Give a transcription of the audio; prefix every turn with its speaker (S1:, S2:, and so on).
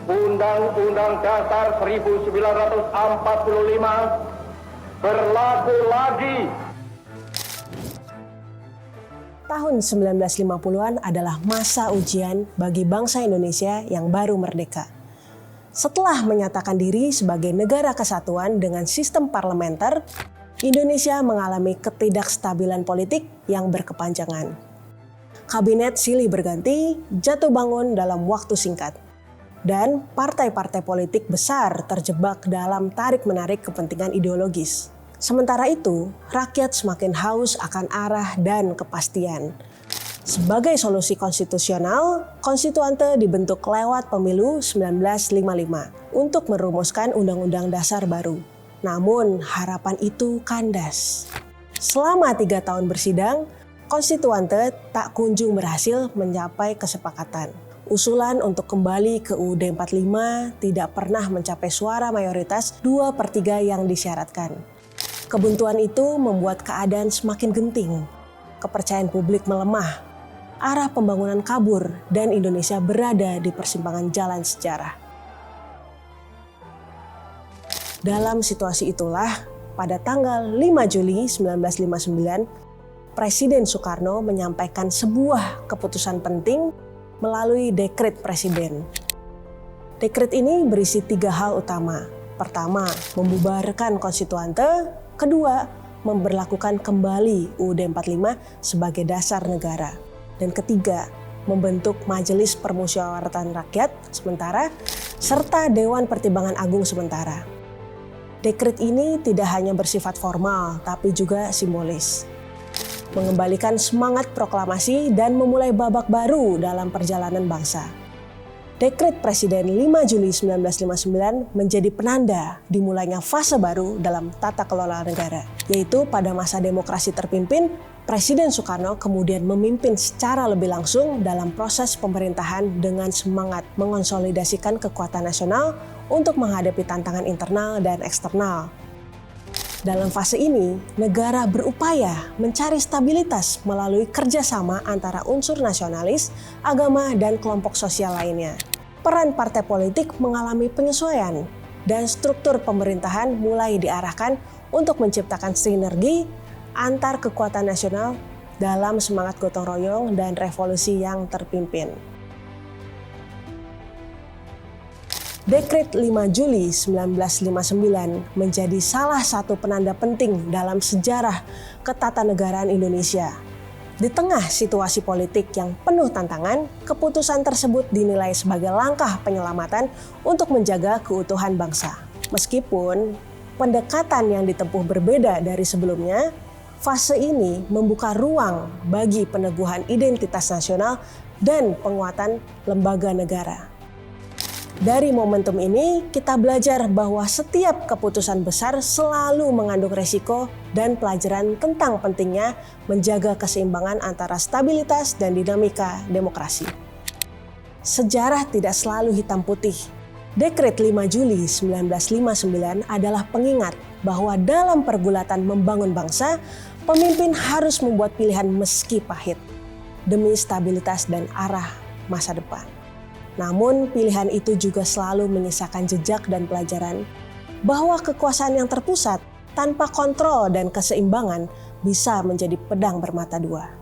S1: Undang-Undang Dasar 1945 berlaku lagi.
S2: Tahun 1950-an adalah masa ujian bagi bangsa Indonesia yang baru merdeka. Setelah menyatakan diri sebagai negara kesatuan dengan sistem parlementer, Indonesia mengalami ketidakstabilan politik yang berkepanjangan. Kabinet silih berganti, jatuh bangun dalam waktu singkat. Dan partai-partai politik besar terjebak dalam tarik-menarik kepentingan ideologis. Sementara itu, rakyat semakin haus akan arah dan kepastian. Sebagai solusi konstitusional, konstituante dibentuk lewat pemilu 1955 untuk merumuskan Undang-Undang Dasar baru. Namun, harapan itu kandas. Selama 3 tahun bersidang, konstituante tak kunjung berhasil mencapai kesepakatan. Usulan untuk kembali ke UUD 45 tidak pernah mencapai suara mayoritas 2/3 yang disyaratkan. Kebuntuan itu membuat keadaan semakin genting. Kepercayaan publik melemah, arah pembangunan kabur, dan Indonesia berada di persimpangan jalan sejarah. Dalam situasi itulah, pada tanggal 5 Juli 1959, Presiden Soekarno menyampaikan sebuah keputusan penting melalui dekret Presiden. Dekret ini berisi 3 hal utama. Pertama, membubarkan konstituante. Kedua, memberlakukan kembali UUD 45 sebagai dasar negara. Dan ketiga, membentuk Majelis Permusyawaratan Rakyat sementara serta Dewan Pertimbangan Agung sementara. Dekret ini tidak hanya bersifat formal, tapi juga simbolis. Mengembalikan semangat proklamasi dan memulai babak baru dalam perjalanan bangsa. Dekret Presiden 5 Juli 1959 menjadi penanda dimulainya fase baru dalam tata kelola negara, yaitu pada masa demokrasi terpimpin, Presiden Soekarno kemudian memimpin secara lebih langsung dalam proses pemerintahan dengan semangat mengonsolidasikan kekuatan nasional untuk menghadapi tantangan internal dan eksternal. Dalam fase ini, negara berupaya mencari stabilitas melalui kerjasama antara unsur nasionalis, agama, dan kelompok sosial lainnya. Peran partai politik mengalami penyesuaian, dan struktur pemerintahan mulai diarahkan untuk menciptakan sinergi antar kekuatan nasional dalam semangat gotong royong dan revolusi yang terpimpin. Dekret 5 Juli 1959 menjadi salah satu penanda penting dalam sejarah ketatanegaraan Indonesia. Di tengah situasi politik yang penuh tantangan, keputusan tersebut dinilai sebagai langkah penyelamatan untuk menjaga keutuhan bangsa. Meskipun pendekatan yang ditempuh berbeda dari sebelumnya, fase ini membuka ruang bagi peneguhan identitas nasional dan penguatan lembaga negara. Dari momentum ini, kita belajar bahwa setiap keputusan besar selalu mengandung resiko dan pelajaran tentang pentingnya menjaga keseimbangan antara stabilitas dan dinamika demokrasi. Sejarah tidak selalu hitam putih. Dekret 5 Juli 1959 adalah pengingat bahwa dalam pergulatan membangun bangsa, pemimpin harus membuat pilihan meski pahit demi stabilitas dan arah masa depan. Namun pilihan itu juga selalu menyisakan jejak dan pelajaran bahwa kekuasaan yang terpusat tanpa kontrol dan keseimbangan bisa menjadi pedang bermata dua.